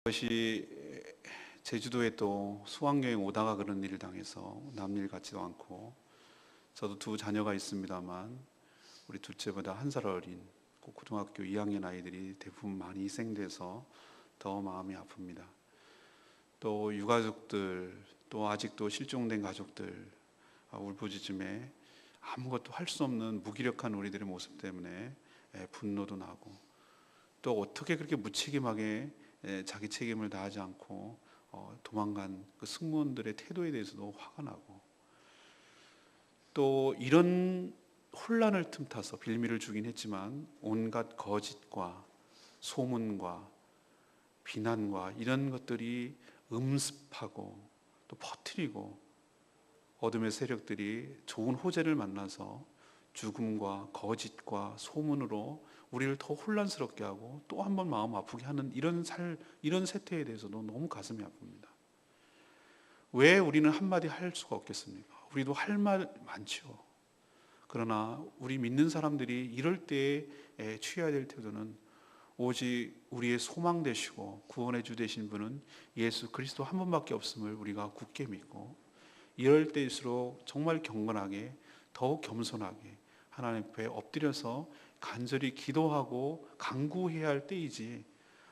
그것이 제주도에 또 수학여행 오다가 그런 일을 당해서 남일 같지도 않고, 저도 두 자녀가 있습니다만 우리 둘째보다 한 살 어린 고등학교 2학년 아이들이 대부분 많이 희생돼서 더 마음이 아픕니다. 또 유가족들, 또 아직도 실종된 가족들, 울부짖음에 아무것도 할 수 없는 무기력한 우리들의 모습 때문에 분노도 나고, 또 어떻게 그렇게 무책임하게 자기 책임을 다하지 않고 도망간 그 승무원들의 태도에 대해서도 화가 나고, 또 이런 혼란을 틈타서 빌미를 주긴 했지만 온갖 거짓과 소문과 비난과 이런 것들이 음습하고 또 퍼뜨리고, 어둠의 세력들이 좋은 호재를 만나서 죽음과 거짓과 소문으로 우리를 더 혼란스럽게 하고 또 한 번 마음 아프게 하는 이런 세태에 대해서도 너무 가슴이 아픕니다. 왜 우리는 한마디 할 수가 없겠습니까? 우리도 할 말 많죠. 그러나 우리 믿는 사람들이 이럴 때에 취해야 될 태도는 오직 우리의 소망 되시고 구원의 주 되신 분은 예수 그리스도 한 분밖에 없음을 우리가 굳게 믿고, 이럴 때일수록 정말 경건하게, 더욱 겸손하게 하나님 앞에 엎드려서 간절히 기도하고 간구해야 할 때이지,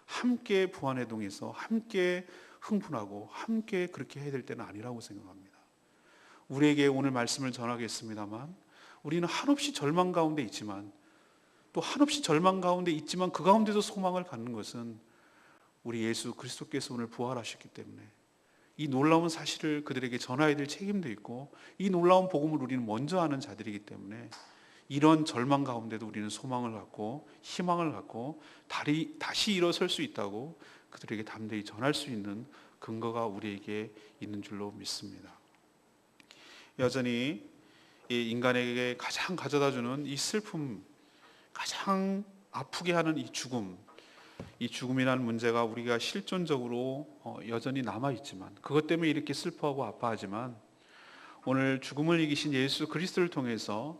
함께 부안회동에서 함께 흥분하고 함께 그렇게 해야 될 때는 아니라고 생각합니다. 우리에게 오늘 말씀을 전하겠습니다만, 우리는 한없이 절망 가운데 있지만, 또 한없이 절망 가운데 있지만 그 가운데도 소망을 갖는 것은 우리 예수 그리스도께서 오늘 부활하셨기 때문에 이 놀라운 사실을 그들에게 전해야 될 책임도 있고, 이 놀라운 복음을 우리는 먼저 아는 자들이기 때문에 이런 절망 가운데도 우리는 소망을 갖고 희망을 갖고 다시 일어설 수 있다고 그들에게 담대히 전할 수 있는 근거가 우리에게 있는 줄로 믿습니다. 여전히 이 인간에게 가장 가져다주는 이 슬픔, 가장 아프게 하는 이 죽음이라는 문제가 우리가 실존적으로 여전히 남아있지만, 그것 때문에 이렇게 슬퍼하고 아파하지만, 오늘 죽음을 이기신 예수 그리스도를 통해서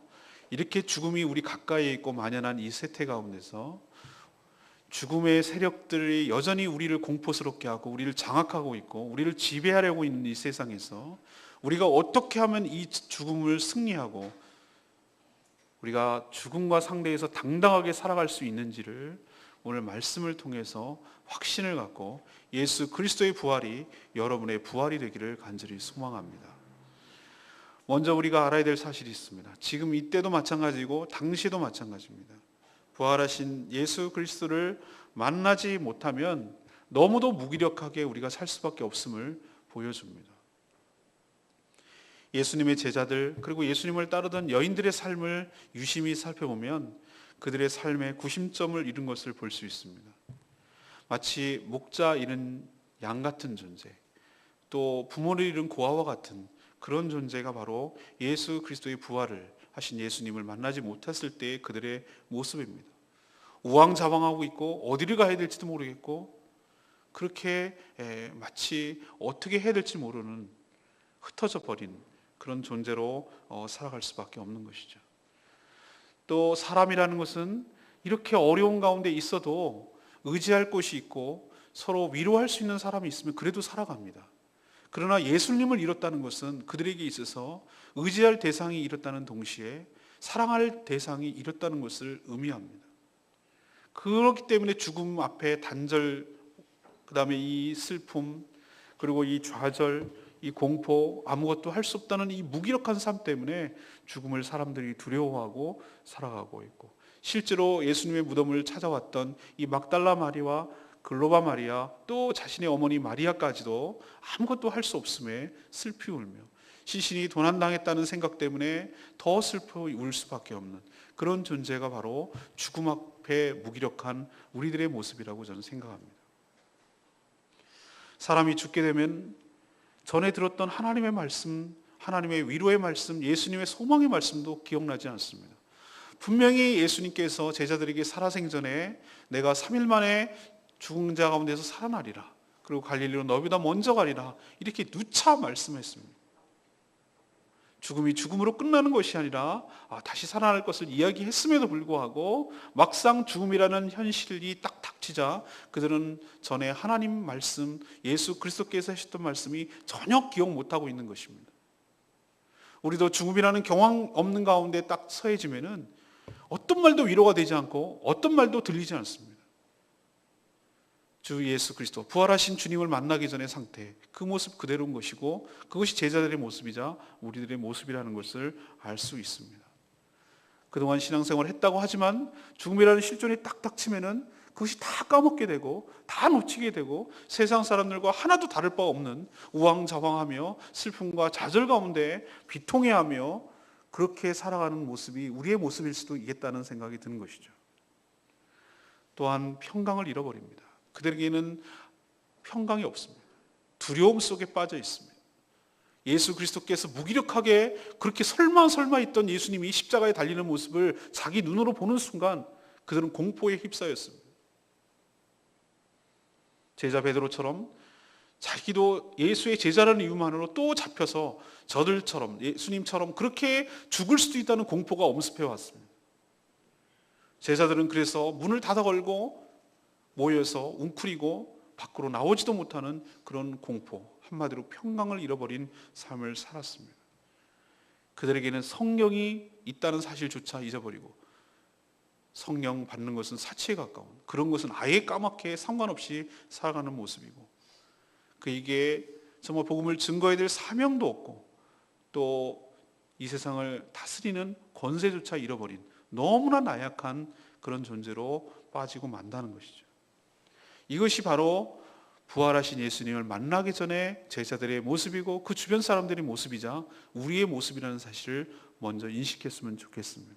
이렇게 죽음이 우리 가까이에 있고 만연한 이 세태 가운데서 죽음의 세력들이 여전히 우리를 공포스럽게 하고 우리를 장악하고 있고 우리를 지배하려고 있는 이 세상에서 우리가 어떻게 하면 이 죽음을 승리하고 우리가 죽음과 상대해서 당당하게 살아갈 수 있는지를 오늘 말씀을 통해서 확신을 갖고 예수 그리스도의 부활이 여러분의 부활이 되기를 간절히 소망합니다. 먼저 우리가 알아야 될 사실이 있습니다. 지금 이때도 마찬가지고 당시도 마찬가지입니다. 부활하신 예수 그리스도를 만나지 못하면 너무도 무기력하게 우리가 살 수밖에 없음을 보여줍니다. 예수님의 제자들, 그리고 예수님을 따르던 여인들의 삶을 유심히 살펴보면 그들의 삶의 구심점을 잃은 것을 볼 수 있습니다. 마치 목자 잃은 양 같은 존재, 또 부모를 잃은 고아와 같은 그런 존재가 바로 예수 그리스도의 부활을 하신 예수님을 만나지 못했을 때의 그들의 모습입니다. 우왕좌왕하고 있고 어디를 가야 될지도 모르겠고, 그렇게 마치 어떻게 해야 될지 모르는 흩어져 버린 그런 존재로 살아갈 수밖에 없는 것이죠. 또 사람이라는 것은 이렇게 어려운 가운데 있어도 의지할 곳이 있고 서로 위로할 수 있는 사람이 있으면 그래도 살아갑니다. 그러나 예수님을 잃었다는 것은 그들에게 있어서 의지할 대상이 잃었다는 동시에 사랑할 대상이 잃었다는 것을 의미합니다. 그렇기 때문에 죽음 앞에 단절, 그 다음에 이 슬픔, 그리고 이 좌절, 이 공포, 아무것도 할 수 없다는 이 무기력한 삶 때문에 죽음을 사람들이 두려워하고 살아가고 있고, 실제로 예수님의 무덤을 찾아왔던 이 막달라 마리와 글로바 마리아, 또 자신의 어머니 마리아까지도 아무것도 할 수 없음에 슬피 울며 시신이 도난당했다는 생각 때문에 더 슬퍼 울 수밖에 없는 그런 존재가 바로 죽음 앞에 무기력한 우리들의 모습이라고 저는 생각합니다. 사람이 죽게 되면 전에 들었던 하나님의 말씀, 하나님의 위로의 말씀, 예수님의 소망의 말씀도 기억나지 않습니다. 분명히 예수님께서 제자들에게 살아생전에 내가 3일 만에 죽은 자 가운데서 살아나리라, 그리고 갈릴리로 너희보다 먼저 가리라, 이렇게 누차 말씀했습니다. 죽음이 죽음으로 끝나는 것이 아니라 다시 살아날 것을 이야기했음에도 불구하고 막상 죽음이라는 현실이 딱 닥치자 그들은 전에 하나님 말씀, 예수 그리스도께서 하셨던 말씀이 전혀 기억 못하고 있는 것입니다. 우리도 죽음이라는 경황 없는 가운데 딱 서해지면은 어떤 말도 위로가 되지 않고 어떤 말도 들리지 않습니다. 주 예수 그리스도 부활하신 주님을 만나기 전의 상태, 그 모습 그대로인 것이고 그것이 제자들의 모습이자 우리들의 모습이라는 것을 알 수 있습니다. 그동안 신앙생활을 했다고 하지만 죽음이라는 실존이 딱 닥치면은 그것이 다 까먹게 되고 다 놓치게 되고 세상 사람들과 하나도 다를 바 없는 우왕좌왕하며 슬픔과 좌절 가운데 비통해하며 그렇게 살아가는 모습이 우리의 모습일 수도 있겠다는 생각이 드는 것이죠. 또한 평강을 잃어버립니다. 그들에게는 평강이 없습니다. 두려움 속에 빠져 있습니다. 예수 그리스도께서 무기력하게 그렇게 설마 있던 예수님이 십자가에 달리는 모습을 자기 눈으로 보는 순간 그들은 공포에 휩싸였습니다. 제자 베드로처럼 자기도 예수의 제자라는 이유만으로 또 잡혀서 저들처럼 예수님처럼 그렇게 죽을 수도 있다는 공포가 엄습해 왔습니다. 제자들은 그래서 문을 닫아 걸고 모여서 웅크리고 밖으로 나오지도 못하는 그런 공포, 한마디로 평강을 잃어버린 삶을 살았습니다. 그들에게는 성령이 있다는 사실조차 잊어버리고 성령 받는 것은 사치에 가까운 그런 것은 아예 까맣게 상관없이 살아가는 모습이고 그에게 정말 복음을 증거해야 될 사명도 없고 또 이 세상을 다스리는 권세조차 잃어버린 너무나 나약한 그런 존재로 빠지고 만다는 것이죠. 이것이 바로 부활하신 예수님을 만나기 전에 제자들의 모습이고 그 주변 사람들의 모습이자 우리의 모습이라는 사실을 먼저 인식했으면 좋겠습니다.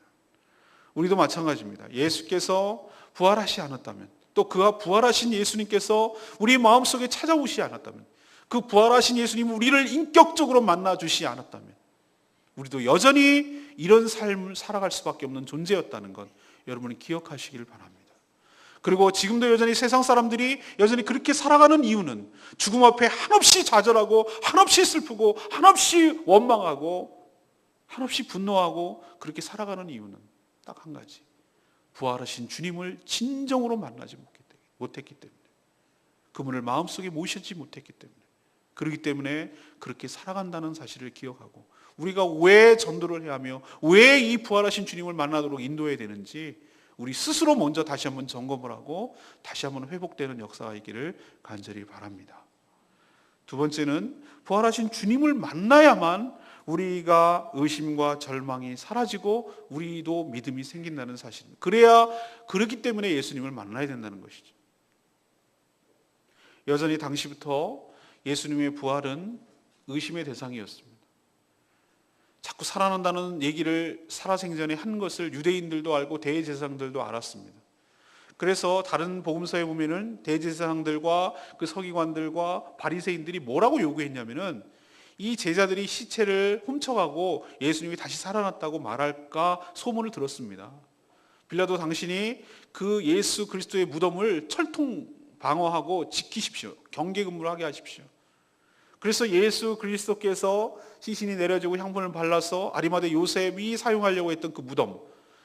우리도 마찬가지입니다. 예수께서 부활하시지 않았다면 또 그가 부활하신 예수님께서 우리 마음속에 찾아오시지 않았다면 그 부활하신 예수님이 우리를 인격적으로 만나주시지 않았다면 우리도 여전히 이런 삶을 살아갈 수밖에 없는 존재였다는 것 여러분이 기억하시길 바랍니다. 그리고 지금도 여전히 세상 사람들이 여전히 그렇게 살아가는 이유는 죽음 앞에 한없이 좌절하고 한없이 슬프고 한없이 원망하고 한없이 분노하고 그렇게 살아가는 이유는 딱 한 가지, 부활하신 주님을 진정으로 만나지 못했기 때문에 그분을 마음속에 모시지 못했기 때문에 그렇기 때문에 그렇게 살아간다는 사실을 기억하고 우리가 왜 전도를 해야 하며 왜 이 부활하신 주님을 만나도록 인도해야 되는지 우리 스스로 먼저 다시 한번 점검을 하고 다시 한번 회복되는 역사가 있기를 간절히 바랍니다. 두 번째는 부활하신 주님을 만나야만 우리가 의심과 절망이 사라지고 우리도 믿음이 생긴다는 사실입니다. 그렇기 때문에 예수님을 만나야 된다는 것이죠. 여전히 당시부터 예수님의 부활은 의심의 대상이었습니다. 자꾸 살아난다는 얘기를 살아생전에 한 것을 유대인들도 알고 대제사장들도 알았습니다. 그래서 다른 복음서에 보면은 대제사장들과 그 서기관들과 바리새인들이 뭐라고 요구했냐면은 이 제자들이 시체를 훔쳐가고 예수님이 다시 살아났다고 말할까 소문을 들었습니다. 빌라도 당신이 그 예수 그리스도의 무덤을 철통 방어하고 지키십시오. 경계 근무를 하게 하십시오. 그래서 예수 그리스도께서 시신이 내려지고 향분을 발라서 아리마대 요셉이 사용하려고 했던 그 무덤,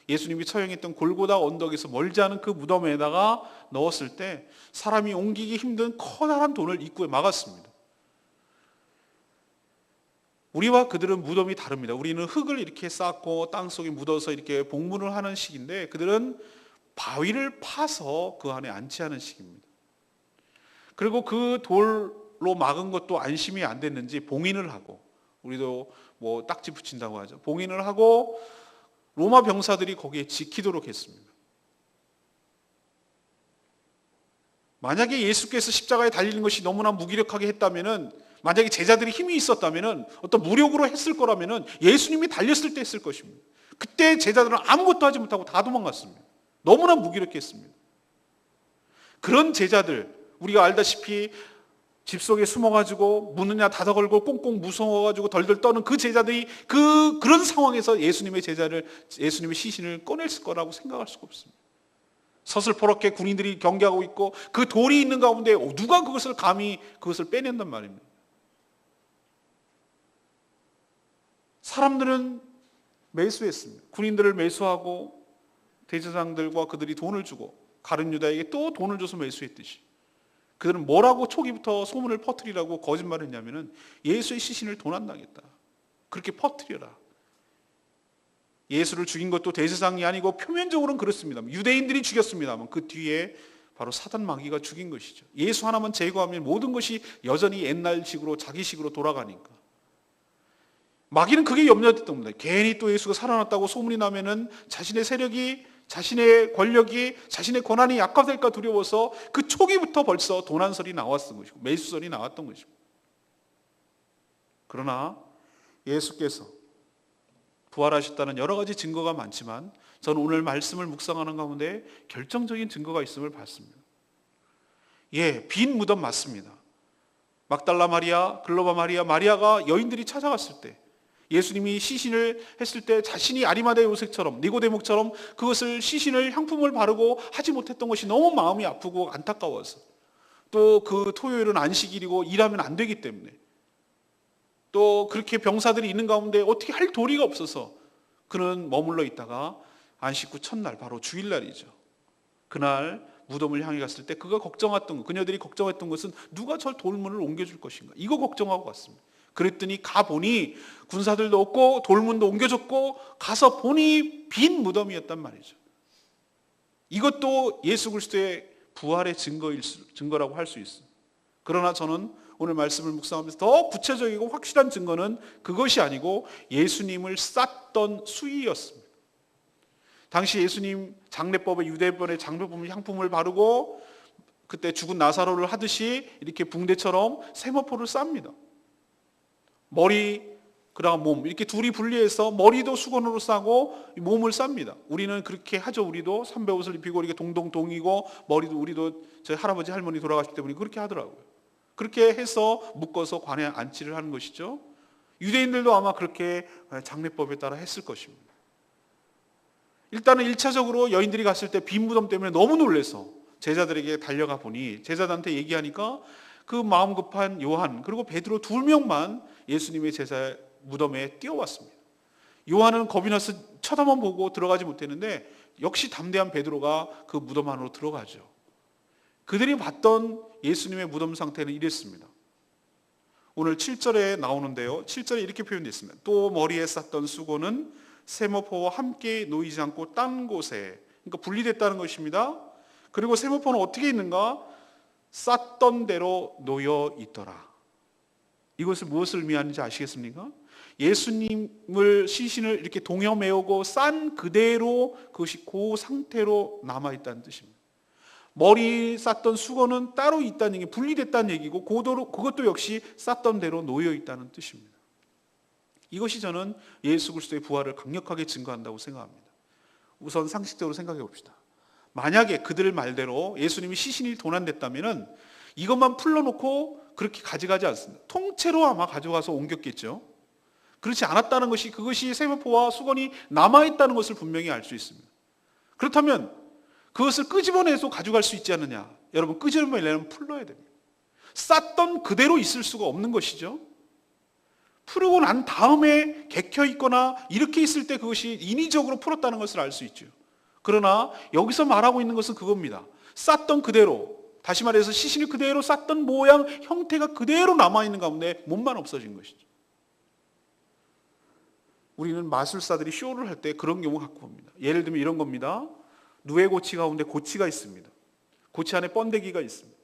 예수님이 처형했던 골고다 언덕에서 멀지 않은 그 무덤에다가 넣었을 때 사람이 옮기기 힘든 커다란 돌을 입구에 막았습니다. 우리와 그들은 무덤이 다릅니다. 우리는 흙을 이렇게 쌓고 땅속에 묻어서 이렇게 봉문을 하는 식인데 그들은 바위를 파서 그 안에 안치하는 식입니다. 그리고 그 돌로 막은 것도 안심이 안 됐는지 봉인을 하고, 우리도 뭐 딱지 붙인다고 하죠. 봉인을 하고 로마 병사들이 거기에 지키도록 했습니다. 만약에 예수께서 십자가에 달리는 것이 너무나 무기력하게 했다면은, 만약에 제자들이 힘이 있었다면은, 어떤 무력으로 했을 거라면은 예수님이 달렸을 때 했을 것입니다. 그때 제자들은 아무것도 하지 못하고 다 도망갔습니다. 너무나 무기력해 했습니다. 그런 제자들, 우리가 알다시피 집 속에 숨어가지고 문이나 닫아 걸고 꽁꽁 무서워가지고 덜덜 떠는 그 제자들이 그런 상황에서 예수님의 시신을 꺼낼 거라고 생각할 수가 없습니다. 서슬퍼렇게 군인들이 경계하고 있고 그 돌이 있는 가운데 누가 감히 그것을 빼낸단 말입니다. 사람들은 매수했습니다. 군인들을 매수하고 대제사장들과 그들이 돈을 주고 가룟 유다에게 또 돈을 줘서 매수했듯이 그들은 뭐라고 초기부터 소문을 퍼뜨리라고 거짓말을 했냐면은 예수의 시신을 도난당했다. 그렇게 퍼뜨려라. 예수를 죽인 것도 대제사장이 아니고 표면적으로는 그렇습니다. 유대인들이 죽였습니다만 그 뒤에 바로 사단 마귀가 죽인 것이죠. 예수 하나만 제거하면 모든 것이 여전히 옛날식으로 자기식으로 돌아가니까. 마귀는 그게 염려됐던 겁니다. 괜히 또 예수가 살아났다고 소문이 나면은 자신의 세력이, 자신의 권력이, 자신의 권한이 약화될까 두려워서 그 초기부터 벌써 도난설이 나왔던 것이고 매수설이 나왔던 것입니다. 그러나 예수께서 부활하셨다는 여러 가지 증거가 많지만 저는 오늘 말씀을 묵상하는 가운데 결정적인 증거가 있음을 봤습니다. 빈 무덤 맞습니다. 막달라 마리아, 글로바 마리아, 마리아가 여인들이 찾아갔을 때 예수님이 시신을 했을 때 자신이 아리마대 요셉처럼 니고데모처럼 그것을 시신을 향품을 바르고 하지 못했던 것이 너무 마음이 아프고 안타까워서 또 그 토요일은 안식일이고 일하면 안 되기 때문에 또 그렇게 병사들이 있는 가운데 어떻게 할 도리가 없어서 그는 머물러 있다가 안식 후 첫날 바로 주일날이죠. 그날 무덤을 향해 갔을 때 그녀들이 걱정했던 것은 누가 저 돌문을 옮겨줄 것인가 이거 걱정하고 갔습니다. 그랬더니 가보니 군사들도 없고 돌문도 옮겨졌고 가서 보니 빈 무덤이었단 말이죠. 이것도 예수 그리스도의 부활의 증거라고 할 수 있습니다. 그러나 저는 오늘 말씀을 묵상하면서 더 구체적이고 확실한 증거는 그것이 아니고 예수님을 쌌던 수의였습니다. 당시 예수님 장례법에 유대법의 장례법의 향품을 바르고 그때 죽은 나사로를 하듯이 이렇게 붕대처럼 세마포를 쌉니다. 머리, 그다음 몸 이렇게 둘이 분리해서 머리도 수건으로 싸고 몸을 쌉니다. 우리는 그렇게 하죠. 우리도 삼배옷을 입히고 이렇게 동동동이고 머리도 우리도 저희 할아버지 할머니 돌아가실 때 보니 그렇게 하더라고요. 그렇게 해서 묶어서 관에 안치를 하는 것이죠. 유대인들도 아마 그렇게 장례법에 따라 했을 것입니다. 일단은 1차적으로 여인들이 갔을 때 빈 무덤 때문에 너무 놀라서 제자들에게 달려가 보니 제자들한테 얘기하니까 그 마음 급한 요한 그리고 베드로 2명만 예수님의 제자 무덤에 뛰어왔습니다. 요한은 겁이 나서 쳐다만 보고 들어가지 못했는데 역시 담대한 베드로가 그 무덤 안으로 들어가죠. 그들이 봤던 예수님의 무덤 상태는 이랬습니다. 오늘 7절에 나오는데요. 7절에 이렇게 표현되어 있습니다. 또 머리에 쌌던 수건은 세마포와 함께 놓이지 않고 딴 곳에, 그러니까 분리됐다는 것입니다. 그리고 세마포는 어떻게 있는가? 쌌던 대로 놓여 있더라. 이것은 무엇을 의미하는지 아시겠습니까? 예수님을 시신을 이렇게 동여 메우고 싼 그대로 그것이 그 상태로 남아있다는 뜻입니다. 머리 쌌던 수건은 따로 있다는 얘기, 분리됐다는 얘기고 그것도 역시 쌌던 대로 놓여 있다는 뜻입니다. 이것이 저는 예수 그리스도의 부활을 강력하게 증거한다고 생각합니다. 우선 상식적으로 생각해 봅시다. 만약에 그들 말대로 예수님이 시신이 도난됐다면 이것만 풀러놓고 그렇게 가져가지 않습니다. 통째로 아마 가져가서 옮겼겠죠. 그렇지 않았다는 것이 그것이 세마포와 수건이 남아있다는 것을 분명히 알 수 있습니다. 그렇다면 그것을 끄집어내서 가져갈 수 있지 않느냐? 여러분 끄집어내려면 풀러야 됩니다. 쌌던 그대로 있을 수가 없는 것이죠. 풀고 난 다음에 개켜 있거나 이렇게 있을 때 그것이 인위적으로 풀었다는 것을 알 수 있죠. 그러나 여기서 말하고 있는 것은 그겁니다. 쌌던 그대로, 다시 말해서 시신이 그대로 쌌던 모양, 형태가 그대로 남아있는 가운데 몸만 없어진 것이죠. 우리는 마술사들이 쇼를 할 때 그런 경우 갖고 봅니다. 예를 들면 이런 겁니다. 누에고치 가운데 고치가 있습니다. 고치 안에 번데기가 있습니다.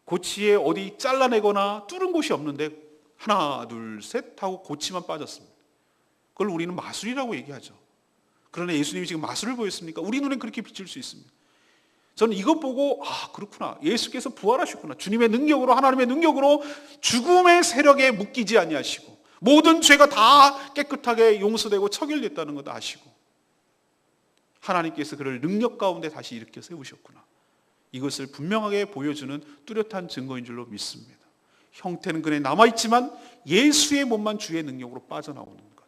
고치에 어디 잘라내거나 뚫은 곳이 없는데 하나 둘 셋 하고 고치만 빠졌습니다. 그걸 우리는 마술이라고 얘기하죠. 그러나 예수님이 지금 마술을 보였습니까? 우리 눈엔 그렇게 비칠 수 있습니다. 저는 이것 보고 그렇구나. 예수께서 부활하셨구나. 주님의 능력으로, 하나님의 능력으로 죽음의 세력에 묶이지 아니하시고 모든 죄가 다 깨끗하게 용서되고 처결됐다는 것도 아시고 하나님께서 그를 능력 가운데 다시 일으켜 세우셨구나. 이것을 분명하게 보여주는 뚜렷한 증거인 줄로 믿습니다. 형태는 그에 남아있지만 예수의 몸만 주의 능력으로 빠져나오는 것.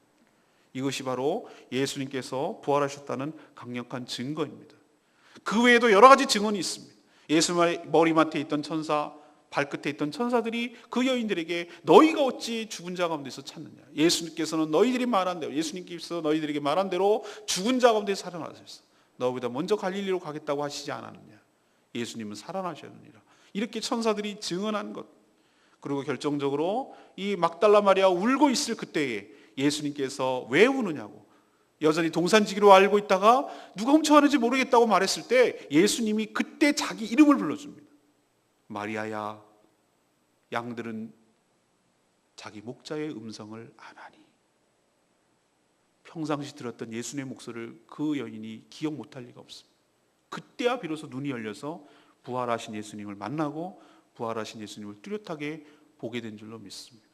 이것이 바로 예수님께서 부활하셨다는 강력한 증거입니다. 그 외에도 여러 가지 증언이 있습니다. 예수의 머리맡에 있던 천사, 발끝에 있던 천사들이 그 여인들에게 너희가 어찌 죽은 자 가운데서 찾느냐. 예수님께서는 너희들이 말한 대로, 예수님께서 너희들에게 말한 대로 죽은 자 가운데 살아나셨어. 너보다 먼저 갈릴리로 가겠다고 하시지 않았느냐. 예수님은 살아나셨느니라. 이렇게 천사들이 증언한 것. 그리고 결정적으로 이 막달라 마리아 울고 있을 그때에 예수님께서 왜 우느냐고, 여전히 동산지기로 알고 있다가 누가 훔쳐가는지 모르겠다고 말했을 때 예수님이 그때 자기 이름을 불러줍니다. 마리아야, 양들은 자기 목자의 음성을 아나니. 평상시 들었던 예수님의 목소리를 그 여인이 기억 못할 리가 없습니다. 그때야 비로소 눈이 열려서 부활하신 예수님을 만나고 부활하신 예수님을 뚜렷하게 보게 된 줄로 믿습니다.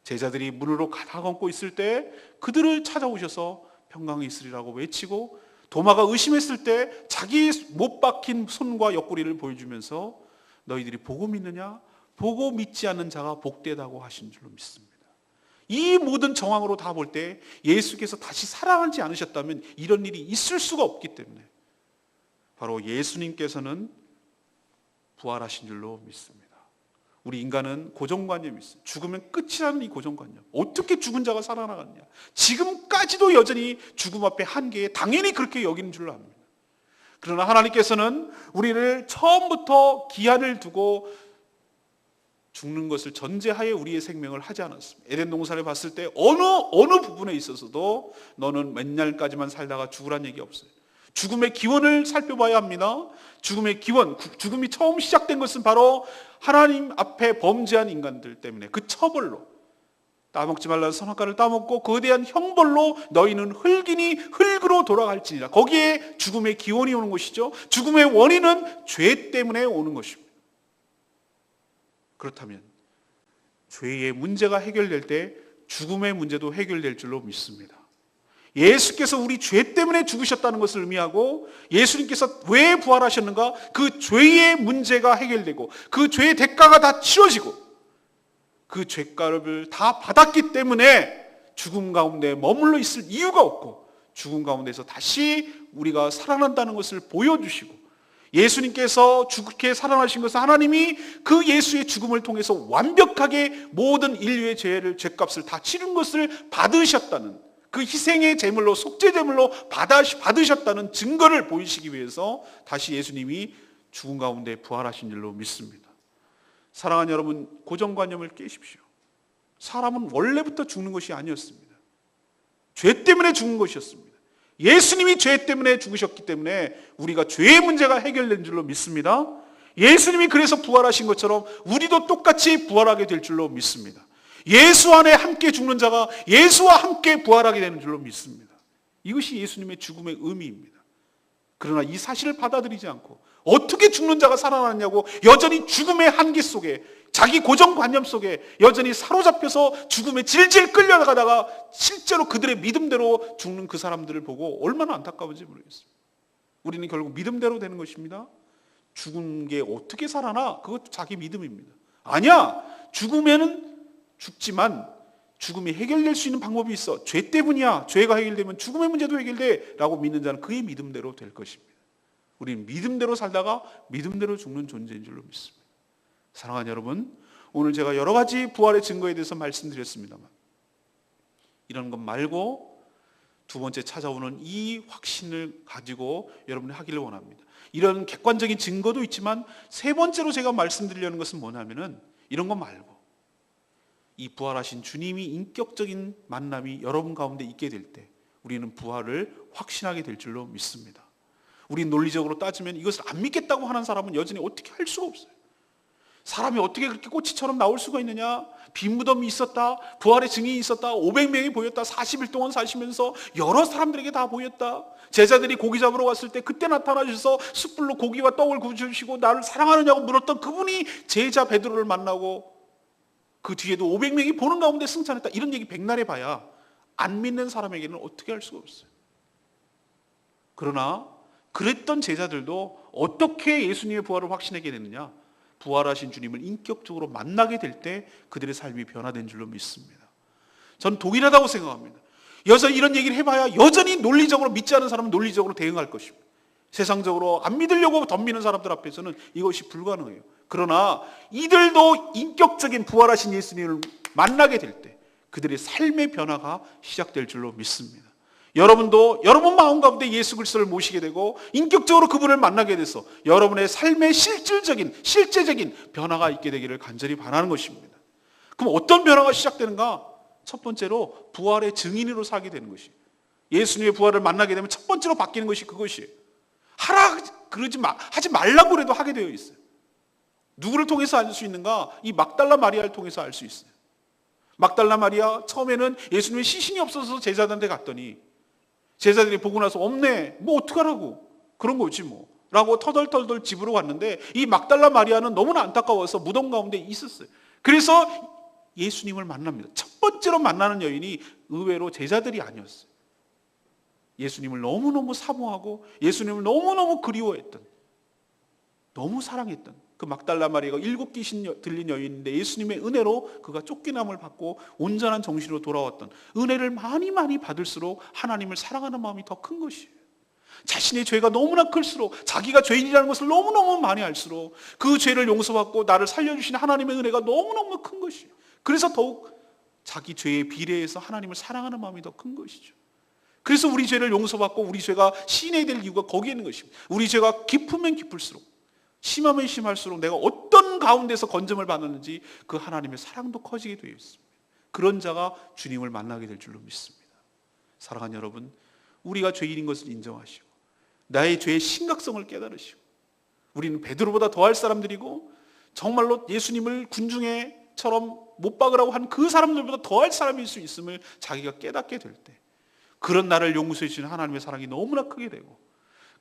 제자들이 문으로 가다 얹고 있을 때 그들을 찾아오셔서 평강이 있으리라고 외치고, 도마가 의심했을 때 자기 못 박힌 손과 옆구리를 보여주면서 너희들이 보고 믿느냐? 보고 믿지 않는 자가 복되다고 하신 줄로 믿습니다. 이 모든 정황으로 다 볼 때 예수께서 다시 살아나지 않으셨다면 이런 일이 있을 수가 없기 때문에 바로 예수님께서는 부활하신 줄로 믿습니다. 우리 인간은 고정관념이 있어요. 죽으면 끝이라는 이 고정관념. 어떻게 죽은 자가 살아나갔냐. 지금까지도 여전히 죽음 앞에 한계에 당연히 그렇게 여기는 줄로 압니다. 그러나 하나님께서는 우리를 처음부터 기한을 두고 죽는 것을 전제하에 우리의 생명을 하지 않았습니다. 에덴 동산을 봤을 때 어느 부분에 있어서도 너는 몇 날까지만 살다가 죽으란 얘기 없어요. 죽음의 기원을 살펴봐야 합니다. 죽음의 기원, 죽음이 처음 시작된 것은 바로 하나님 앞에 범죄한 인간들 때문에 그 처벌로, 따먹지 말라는 선악과를 따먹고 그에 대한 형벌로 너희는 흙이니 흙으로 돌아갈지니라. 거기에 죽음의 기원이 오는 것이죠. 죽음의 원인은 죄 때문에 오는 것입니다. 그렇다면 죄의 문제가 해결될 때 죽음의 문제도 해결될 줄로 믿습니다. 예수께서 우리 죄 때문에 죽으셨다는 것을 의미하고, 예수님께서 왜 부활하셨는가? 그 죄의 문제가 해결되고 그 죄의 대가가 다 치러지고 그 죄값을 다 받았기 때문에 죽음 가운데 머물러 있을 이유가 없고 죽음 가운데서 다시 우리가 살아난다는 것을 보여주시고, 예수님께서 죽게 살아나신 것은 하나님이 그 예수의 죽음을 통해서 완벽하게 모든 인류의 죄값을 다 치른 것을 받으셨다는, 그 희생의 제물로, 속죄 제물로 받으셨다는 증거를 보이시기 위해서 다시 예수님이 죽음 가운데 부활하신 줄로 믿습니다. 사랑하는 여러분, 고정관념을 깨십시오. 사람은 원래부터 죽는 것이 아니었습니다. 죄 때문에 죽는 것이었습니다. 예수님이 죄 때문에 죽으셨기 때문에 우리가 죄의 문제가 해결된 줄로 믿습니다. 예수님이 그래서 부활하신 것처럼 우리도 똑같이 부활하게 될 줄로 믿습니다. 예수 안에 함께 죽는 자가 예수와 함께 부활하게 되는 줄로 믿습니다. 이것이 예수님의 죽음의 의미입니다. 그러나 이 사실을 받아들이지 않고 어떻게 죽는 자가 살아나느냐고 여전히 죽음의 한계 속에, 자기 고정관념 속에 여전히 사로잡혀서 죽음에 질질 끌려가다가 실제로 그들의 믿음대로 죽는 그 사람들을 보고 얼마나 안타까운지 모르겠습니다. 우리는 결국 믿음대로 되는 것입니다. 죽은 게 어떻게 살아나? 그것도 자기 믿음입니다. 아니야, 죽으면은 죽지만 죽음이 해결될 수 있는 방법이 있어. 죄 때문이야. 죄가 해결되면 죽음의 문제도 해결돼 라고 믿는 자는 그의 믿음대로 될 것입니다. 우리는 믿음대로 살다가 믿음대로 죽는 존재인 줄로 믿습니다. 사랑하는 여러분, 오늘 제가 여러 가지 부활의 증거에 대해서 말씀드렸습니다만 이런 것 말고 두 번째 찾아오는 이 확신을 가지고 여러분이 하기를 원합니다. 이런 객관적인 증거도 있지만 세 번째로 제가 말씀드리려는 것은 뭐냐면은 이런 것 말고 이 부활하신 주님이 인격적인 만남이 여러분 가운데 있게 될 때 우리는 부활을 확신하게 될 줄로 믿습니다. 우리 논리적으로 따지면 이것을 안 믿겠다고 하는 사람은 여전히 어떻게 할 수가 없어요. 사람이 어떻게 그렇게 꼬치처럼 나올 수가 있느냐? 빈 무덤이 있었다, 부활의 증인이 있었다, 500명이 보였다, 40일 동안 사시면서 여러 사람들에게 다 보였다. 제자들이 고기 잡으러 갔을 때 그때 나타나셔서 숯불로 고기와 떡을 구워주시고 나를 사랑하느냐고 물었던 그분이 제자 베드로를 만나고 그 뒤에도 500명이 보는 가운데 승천했다. 이런 얘기 백날 해봐야 안 믿는 사람에게는 어떻게 할 수가 없어요. 그러나 그랬던 제자들도 어떻게 예수님의 부활을 확신하게 됐느냐? 부활하신 주님을 인격적으로 만나게 될 때 그들의 삶이 변화된 줄로 믿습니다. 저는 동일하다고 생각합니다. 여전히 이런 얘기를 해봐야 여전히 논리적으로 믿지 않은 사람은 논리적으로 대응할 것입니다. 세상적으로 안 믿으려고 덤비는 사람들 앞에서는 이것이 불가능해요. 그러나 이들도 인격적인 부활하신 예수님을 만나게 될 때 그들의 삶의 변화가 시작될 줄로 믿습니다. 여러분도 여러분 마음 가운데 예수 그리스도를 모시게 되고 인격적으로 그분을 만나게 돼서 여러분의 삶의 실제적인 변화가 있게 되기를 간절히 바라는 것입니다. 그럼 어떤 변화가 시작되는가? 첫 번째로 부활의 증인으로 살게 되는 것이에요. 예수님의 부활을 만나게 되면 첫 번째로 바뀌는 것이 그것이에요. 하지 말라고 해도 하게 되어 있어요. 누구를 통해서 알 수 있는가? 이 막달라 마리아를 통해서 알 수 있어요. 막달라 마리아 처음에는 예수님의 시신이 없어서 제자들한테 갔더니 제자들이 보고 나서 없네, 뭐 어떡하라고, 그런 거지 뭐 라고 터덜터덜 집으로 갔는데 이 막달라 마리아는 너무나 안타까워서 무덤 가운데 있었어요. 그래서 예수님을 만납니다. 첫 번째로 만나는 여인이 의외로 제자들이 아니었어요. 예수님을 너무너무 사모하고 예수님을 너무너무 그리워했던, 너무 사랑했던 그 막달라 마리아가 7 귀신 들린 여인인데 예수님의 은혜로 그가 쫓겨남을 받고 온전한 정신으로 돌아왔던, 은혜를 많이 받을수록 하나님을 사랑하는 마음이 더 큰 것이에요. 자신의 죄가 너무나 클수록, 자기가 죄인이라는 것을 너무너무 많이 알수록 그 죄를 용서받고 나를 살려주신 하나님의 은혜가 너무너무 큰 것이에요. 그래서 더욱 자기 죄에 비례해서 하나님을 사랑하는 마음이 더 큰 것이죠. 그래서 우리 죄를 용서받고 우리 죄가 시인해야 될 이유가 거기에 있는 것입니다. 우리 죄가 깊으면 깊을수록, 심하면 심할수록 내가 어떤 가운데서 건짐을 받았는지 그 하나님의 사랑도 커지게 되어 있습니다. 그런 자가 주님을 만나게 될 줄로 믿습니다. 사랑하는 여러분, 우리가 죄인인 것을 인정하시고 나의 죄의 심각성을 깨달으시고, 우리는 베드로보다 더할 사람들이고 정말로 예수님을 군중에처럼 못 박으라고 한 그 사람들보다 더할 사람일 수 있음을 자기가 깨닫게 될 때, 그런 나를 용서해 주신 하나님의 사랑이 너무나 크게 되고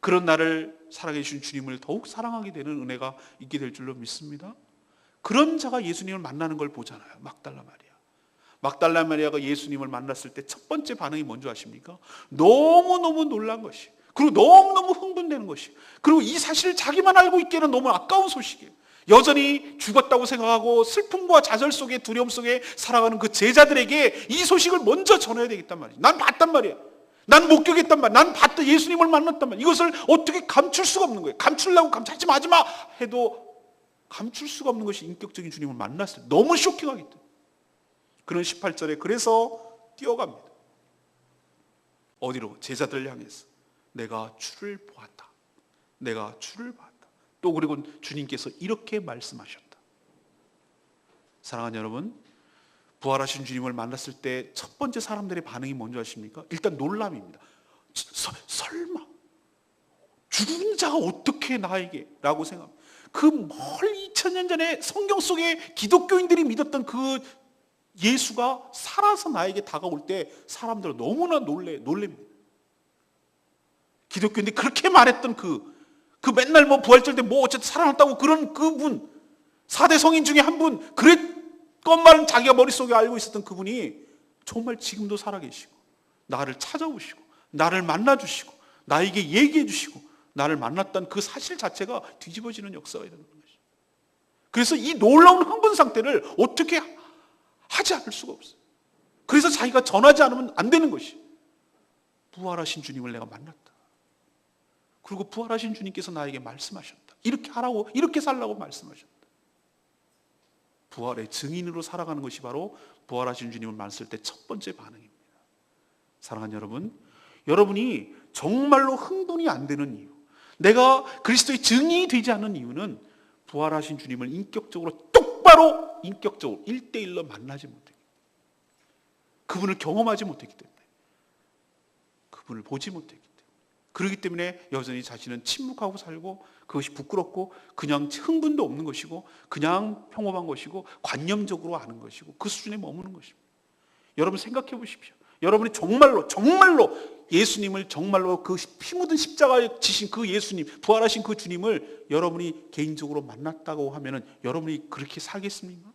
그런 나를 사랑해 주신 주님을 더욱 사랑하게 되는 은혜가 있게 될 줄로 믿습니다. 그런 자가 예수님을 만나는 걸 보잖아요. 막달라 마리아가 예수님을 만났을 때 첫 번째 반응이 뭔지 아십니까? 너무너무 놀란 것이, 그리고 너무너무 흥분되는 것이, 그리고 이 사실을 자기만 알고 있기에는 너무 아까운 소식이에요. 여전히 죽었다고 생각하고 슬픔과 좌절 속에, 두려움 속에 살아가는 그 제자들에게 이 소식을 먼저 전해야 되겠단 말이에요. 난 봤단 말이야, 난 목격했단 말이야, 난 봤다, 예수님을 만났단 말이야. 이것을 어떻게 감출 수가 없는 거예요. 감추려고 감추지 마지마 해도 감출 수가 없는 것이 인격적인 주님을 만났을 때 너무 쇼킹하기 때문에. 그런 18절에 그래서 뛰어갑니다. 어디로? 제자들을 향해서 내가 주를 보았다, 내가 주를 봤다. 또 그리고 주님께서 이렇게 말씀하셨다. 사랑하는 여러분, 부활하신 주님을 만났을 때 첫 번째 사람들의 반응이 뭔지 아십니까? 일단 놀람입니다. 설마 죽은 자가 어떻게 나에게? 라고 생각합니다. 그 멀리 2000년 전에 성경 속에 기독교인들이 믿었던 그 예수가 살아서 나에게 다가올 때 사람들은 너무나 놀랍니다. 기독교인들이 그렇게 말했던 그 맨날 뭐 부활절 때 뭐 어쨌든 살아났다고 그런 그분, 4대 성인 중에 한 분, 그랬건만 자기가 머릿속에 알고 있었던 그분이 정말 지금도 살아계시고 나를 찾아오시고 나를 만나주시고 나에게 얘기해 주시고 나를 만났던 그 사실 자체가 뒤집어지는 역사가 되는 것이죠. 그래서 이 놀라운 흥분 상태를 어떻게 하지 않을 수가 없어요. 그래서 자기가 전하지 않으면 안 되는 것이, 부활하신 주님을 내가 만났다. 그리고 부활하신 주님께서 나에게 말씀하셨다. 이렇게 하라고, 이렇게 살라고 말씀하셨다. 부활의 증인으로 살아가는 것이 바로 부활하신 주님을 만났을 때 첫 번째 반응입니다. 사랑하는 여러분, 여러분이 정말로 흥분이 안 되는 이유, 내가 그리스도의 증인이 되지 않는 이유는 부활하신 주님을 인격적으로 똑바로 인격적으로 1대1로 만나지 못했기, 그분을 경험하지 못했기 때문에, 그분을 보지 못했기 때문에, 그렇기 때문에 여전히 자신은 침묵하고 살고 그것이 부끄럽고 그냥 흥분도 없는 것이고 그냥 평범한 것이고 관념적으로 아는 것이고 그 수준에 머무는 것입니다. 여러분 생각해 보십시오. 여러분이 정말로 예수님을, 정말로 그 피 묻은 십자가에 지신 그 예수님, 부활하신 그 주님을 여러분이 개인적으로 만났다고 하면은 여러분이 그렇게 살겠습니까?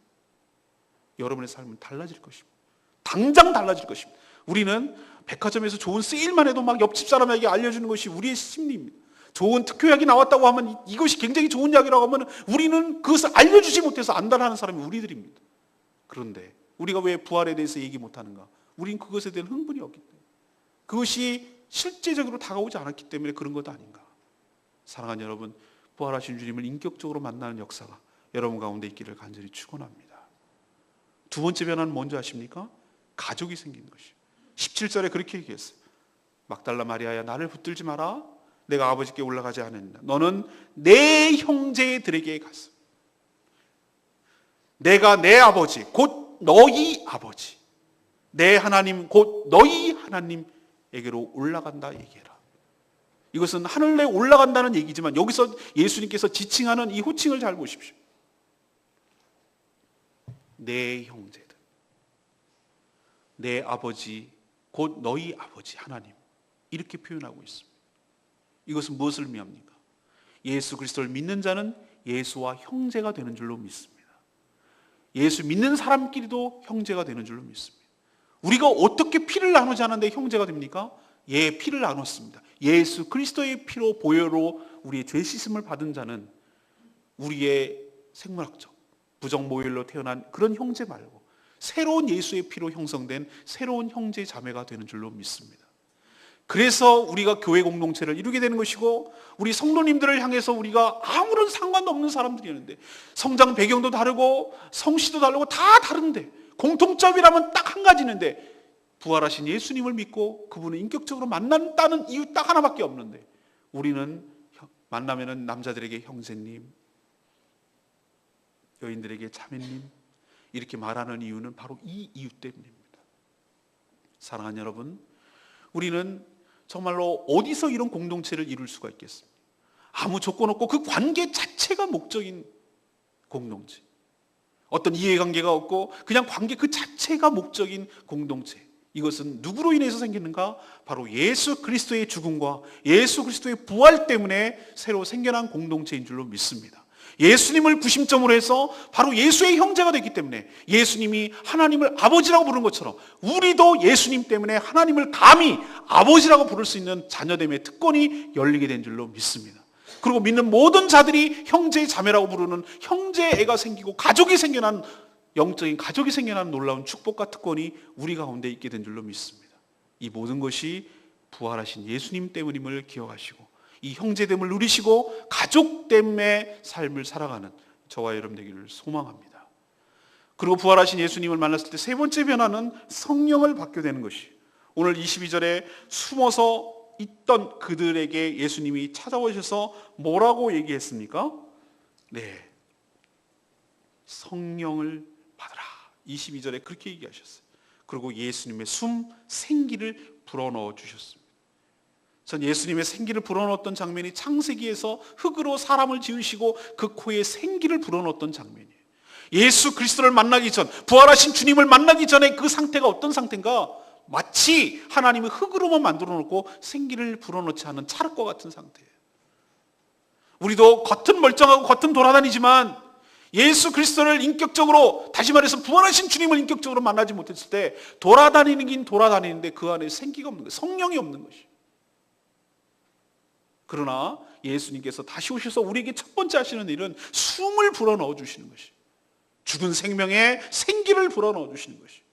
여러분의 삶은 달라질 것입니다. 당장 달라질 것입니다. 우리는 백화점에서 좋은 세일만 해도 막 옆집 사람에게 알려주는 것이 우리의 심리입니다. 좋은 특효약이 나왔다고 하면 이것이 굉장히 좋은 약이라고 하면 우리는 그것을 알려주지 못해서 안달하는 사람이 우리들입니다. 그런데 우리가 왜 부활에 대해서 얘기 못하는가? 우린 그것에 대한 흥분이 없기 때문에, 그것이 실제적으로 다가오지 않았기 때문에 그런 것 아닌가? 사랑하는 여러분, 부활하신 주님을 인격적으로 만나는 역사가 여러분 가운데 있기를 간절히 축원합니다. 두 번째 변화는 뭔지 아십니까? 가족이 생기는 것이에요. 17절에 그렇게 얘기했어요. 막달라 마리아야, 나를 붙들지 마라. 내가 아버지께 올라가지 않았느냐. 너는 내 형제들에게 갔어. 내가 내 아버지, 곧 너희 아버지, 내 하나님, 곧 너희 하나님에게로 올라간다 얘기해라. 이것은 하늘에 올라간다는 얘기지만 여기서 예수님께서 지칭하는 이 호칭을 잘 보십시오. 내 형제들, 내 아버지, 곧 너희 아버지 하나님, 이렇게 표현하고 있습니다. 이것은 무엇을 의미합니까? 예수 그리스도를 믿는 자는 예수와 형제가 되는 줄로 믿습니다. 예수 믿는 사람끼리도 형제가 되는 줄로 믿습니다. 우리가 어떻게 피를 나누지 않았는데 형제가 됩니까? 피를 나눴습니다. 예수 그리스도의 피로 보혈로 우리의 죄 씻음을 받은 자는 우리의 생물학적 부정 모혈로 태어난 그런 형제 말고 새로운 예수의 피로 형성된 새로운 형제 자매가 되는 줄로 믿습니다. 그래서 우리가 교회 공동체를 이루게 되는 것이고, 우리 성도님들을 향해서 우리가 아무런 상관도 없는 사람들이었는데, 성장 배경도 다르고 성씨도 다르고 다 다른데 공통점이라면 딱 한 가지 있는데, 부활하신 예수님을 믿고 그분을 인격적으로 만난다는 이유 딱 하나밖에 없는데, 우리는 만나면은 남자들에게 형제님, 여인들에게 자매님 이렇게 말하는 이유는 바로 이 이유 때문입니다. 사랑하는 여러분, 우리는 정말로 어디서 이런 공동체를 이룰 수가 있겠습니까? 아무 조건 없고 그 관계 자체가 목적인 공동체, 어떤 이해관계가 없고 그냥 관계 그 자체가 목적인 공동체, 이것은 누구로 인해서 생기는가? 바로 예수 그리스도의 죽음과 예수 그리스도의 부활 때문에 새로 생겨난 공동체인 줄로 믿습니다. 예수님을 구심점으로 해서 바로 예수의 형제가 됐기 때문에, 예수님이 하나님을 아버지라고 부르는 것처럼 우리도 예수님 때문에 하나님을 감히 아버지라고 부를 수 있는 자녀됨의 특권이 열리게 된 줄로 믿습니다. 그리고 믿는 모든 자들이 형제 자매라고 부르는 형제애가 생기고 가족이 생겨난, 영적인 가족이 생겨난 놀라운 축복과 특권이 우리 가운데 있게 된 줄로 믿습니다. 이 모든 것이 부활하신 예수님 때문임을 기억하시고 이 형제됨을 누리시고 가족됨의 삶을 살아가는 저와 여러분 되기를 소망합니다. 그리고 부활하신 예수님을 만났을 때 세 번째 변화는 성령을 받게 되는 것이, 오늘 22절에 숨어서 있던 그들에게 예수님이 찾아오셔서 뭐라고 얘기했습니까? 네, 성령을 받으라. 22절에 그렇게 얘기하셨어요. 그리고 예수님의 생기를 불어넣어 주셨습니다. 전 예수님의 생기를 불어넣었던 장면이 창세기에서 흙으로 사람을 지으시고 그 코에 생기를 불어넣었던 장면이에요. 예수 그리스도를 만나기 전, 부활하신 주님을 만나기 전에 그 상태가 어떤 상태인가? 마치 하나님이 흙으로만 만들어 놓고 생기를 불어넣지 않은 찰흙과 같은 상태예요. 우리도 겉은 멀쩡하고 겉은 돌아다니지만 예수 그리스도를 인격적으로, 다시 말해서 부활하신 주님을 인격적으로 만나지 못했을 때 돌아다니긴 돌아다니는데 그 안에 생기가 없는 거예요. 성령이 없는 것이에요. 그러나 예수님께서 다시 오셔서 우리에게 첫 번째 하시는 일은 숨을 불어넣어 주시는 것이에요. 죽은 생명에 생기를 불어넣어 주시는 것이에요.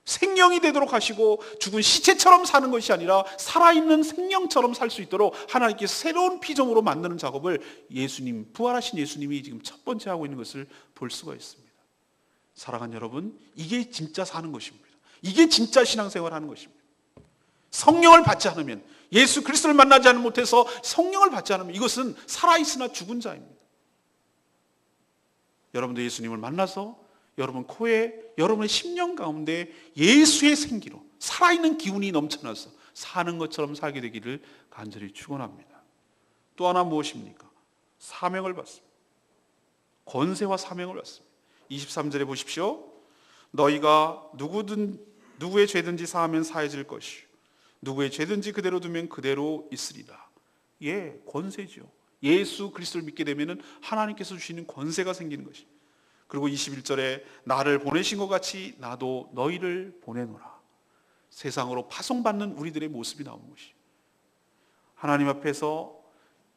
생명이 되도록 하시고 죽은 시체처럼 사는 것이 아니라 살아있는 생명처럼 살 수 있도록 하나님께서 새로운 피조물로 만드는 작업을 예수님, 부활하신 예수님이 지금 첫 번째 하고 있는 것을 볼 수가 있습니다. 사랑하는 여러분, 이게 진짜 사는 것입니다. 이게 진짜 신앙생활 하는 것입니다. 성령을 받지 않으면, 예수 그리스도를 만나지 않으면, 못해서 성령을 받지 않으면 이것은 살아있으나 죽은 자입니다. 여러분도 예수님을 만나서 여러분 코에, 여러분의 심령 가운데 예수의 생기로 살아있는 기운이 넘쳐나서 사는 것처럼 살게 되기를 간절히 축원합니다. 또 하나 무엇입니까? 사명을 받습니다. 권세와 사명을 받습니다. 23절에 보십시오. 너희가 누구의 죄든지 사하면 사해질 것이요 누구의 죄든지 그대로 두면 그대로 있으리라. 예, 권세죠. 예수 그리스도를 믿게 되면 하나님께서 주시는 권세가 생기는 것입니다. 그리고 21절에 나를 보내신 것 같이 나도 너희를 보내노라. 세상으로 파송받는 우리들의 모습이 나오는 것이, 하나님 앞에서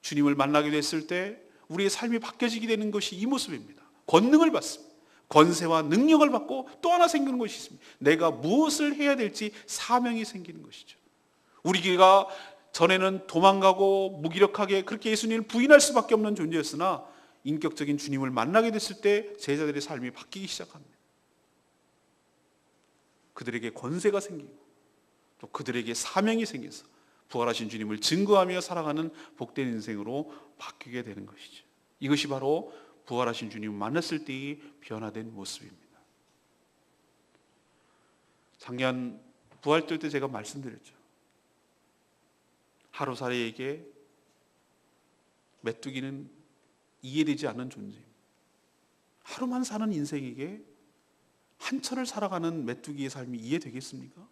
주님을 만나게 됐을 때 우리의 삶이 바뀌어지게 되는 것이 이 모습입니다. 권능을 받습니다. 권세와 능력을 받고 또 하나 생기는 것이 있습니다. 내가 무엇을 해야 될지 사명이 생기는 것이죠. 우리가 전에는 도망가고 무기력하게 그렇게 예수님을 부인할 수밖에 없는 존재였으나 인격적인 주님을 만나게 됐을 때 제자들의 삶이 바뀌기 시작합니다. 그들에게 권세가 생기고 또 그들에게 사명이 생겨서 부활하신 주님을 증거하며 살아가는 복된 인생으로 바뀌게 되는 것이죠. 이것이 바로 부활하신 주님을 만났을 때의 변화된 모습입니다. 작년 부활절 때 제가 말씀드렸죠. 하루살이에게 메뚜기는 이해되지 않는 존재입니다. 하루만 사는 인생에게 한철을 살아가는 메뚜기의 삶이 이해되겠습니까?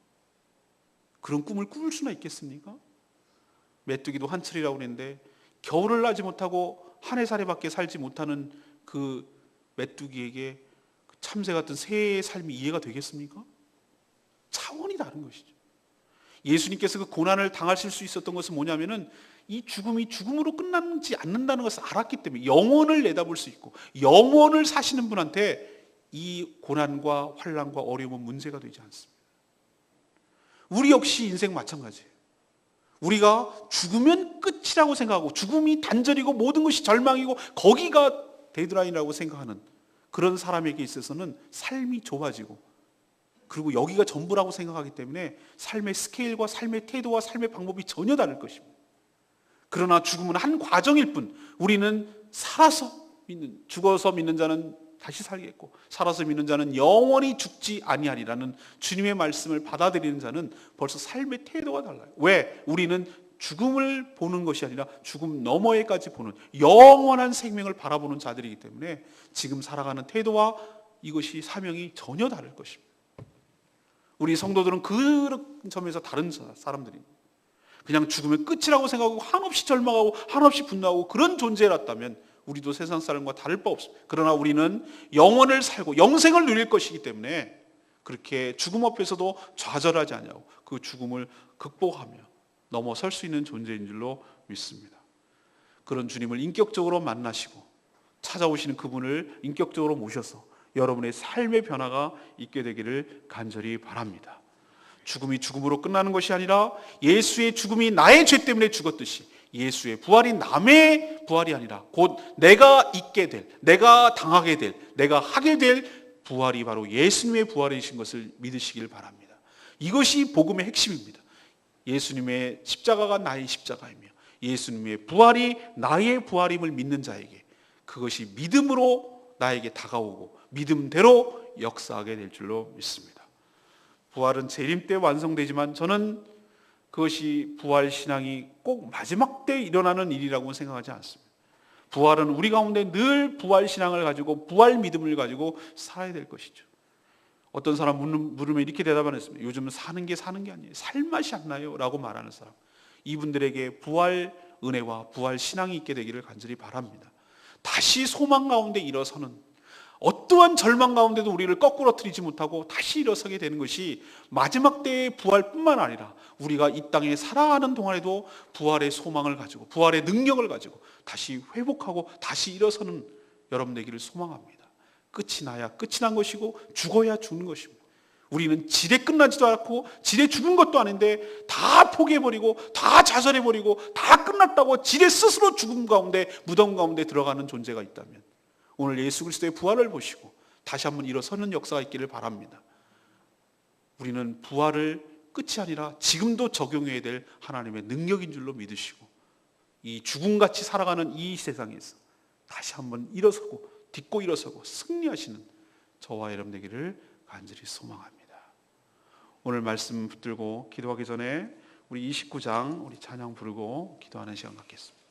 그런 꿈을 꾸을 수나 있겠습니까? 메뚜기도 한철이라고 그랬는데 겨울을 나지 못하고 한 해살이밖에 살지 못하는 그 메뚜기에게 참새 같은 새의 삶이 이해가 되겠습니까? 차원이 다른 것이죠. 예수님께서 그 고난을 당하실 수 있었던 것은 뭐냐면은 이 죽음이 죽음으로 끝나지 않는다는 것을 알았기 때문에 영원을 내다볼 수 있고 영원을 사시는 분한테 이 고난과 환난과 어려움은 문제가 되지 않습니다. 우리 역시 인생 마찬가지예요. 우리가 죽으면 끝이라고 생각하고 죽음이 단절이고 모든 것이 절망이고 거기가 데드라인이라고 생각하는 그런 사람에게 있어서는 삶이 좁아지고 그리고 여기가 전부라고 생각하기 때문에 삶의 스케일과 삶의 태도와 삶의 방법이 전혀 다를 것입니다. 그러나 죽음은 한 과정일 뿐 우리는 살아서 믿는, 죽어서 믿는 자는 다시 살겠고 살아서 믿는 자는 영원히 죽지 아니하리라는 주님의 말씀을 받아들이는 자는 벌써 삶의 태도가 달라요. 왜? 우리는 죽음을 보는 것이 아니라 죽음 너머에까지 보는 영원한 생명을 바라보는 자들이기 때문에 지금 살아가는 태도와 이것이 사명이 전혀 다를 것입니다. 우리 성도들은 그런 점에서 다른 사람들입니다. 그냥 죽으면 끝이라고 생각하고 한없이 절망하고 한없이 분노하고 그런 존재였다면 우리도 세상 사람과 다를 바 없습니다. 그러나 우리는 영원을 살고 영생을 누릴 것이기 때문에 그렇게 죽음 앞에서도 좌절하지 않냐고 그 죽음을 극복하며 넘어설 수 있는 존재인 줄로 믿습니다. 그런 주님을 인격적으로 만나시고 찾아오시는 그분을 인격적으로 모셔서 여러분의 삶의 변화가 있게 되기를 간절히 바랍니다. 죽음이 죽음으로 끝나는 것이 아니라 예수의 죽음이 나의 죄 때문에 죽었듯이 예수의 부활이 남의 부활이 아니라 곧 내가 있게 될, 내가 당하게 될, 내가 하게 될 부활이 바로 예수님의 부활이신 것을 믿으시길 바랍니다. 이것이 복음의 핵심입니다. 예수님의 십자가가 나의 십자가이며 예수님의 부활이 나의 부활임을 믿는 자에게 그것이 믿음으로 나에게 다가오고 믿음대로 역사하게 될 줄로 믿습니다. 부활은 재림 때 완성되지만 저는 그것이 부활 신앙이 꼭 마지막 때 일어나는 일이라고 생각하지 않습니다. 부활은 우리 가운데 늘 부활 신앙을 가지고 부활 믿음을 가지고 살아야 될 것이죠. 어떤 사람 물으면 이렇게 대답하셨습니다. 요즘은 사는 게 아니에요. 살맛이 안 나요 라고 말하는 사람, 이분들에게 부활 은혜와 부활 신앙이 있게 되기를 간절히 바랍니다. 다시 소망 가운데 일어서는 어떠한 절망 가운데도 우리를 거꾸로뜨리지 못하고 다시 일어서게 되는 것이 마지막 때의 부활뿐만 아니라 우리가 이 땅에 살아가는 동안에도 부활의 소망을 가지고 부활의 능력을 가지고 다시 회복하고 다시 일어서는 여러분 되기를 소망합니다. 끝이 나야 끝이 난 것이고 죽어야 죽는 것입니다. 우리는 지레 끝나지도 않고 지레 죽은 것도 아닌데 다 포기해버리고 다 좌절해버리고 다 끝났다고 지레 스스로 죽음 가운데 무덤 가운데 들어가는 존재가 있다면 오늘 예수 그리스도의 부활을 보시고 다시 한번 일어서는 역사가 있기를 바랍니다. 우리는 부활을 끝이 아니라 지금도 적용해야 될 하나님의 능력인 줄로 믿으시고 이 죽음같이 살아가는 이 세상에서 다시 한번 일어서고 딛고 일어서고 승리하시는 저와 여러분 되기를 간절히 소망합니다. 오늘 말씀 붙들고 기도하기 전에 우리 29장 우리 찬양 부르고 기도하는 시간 갖겠습니다.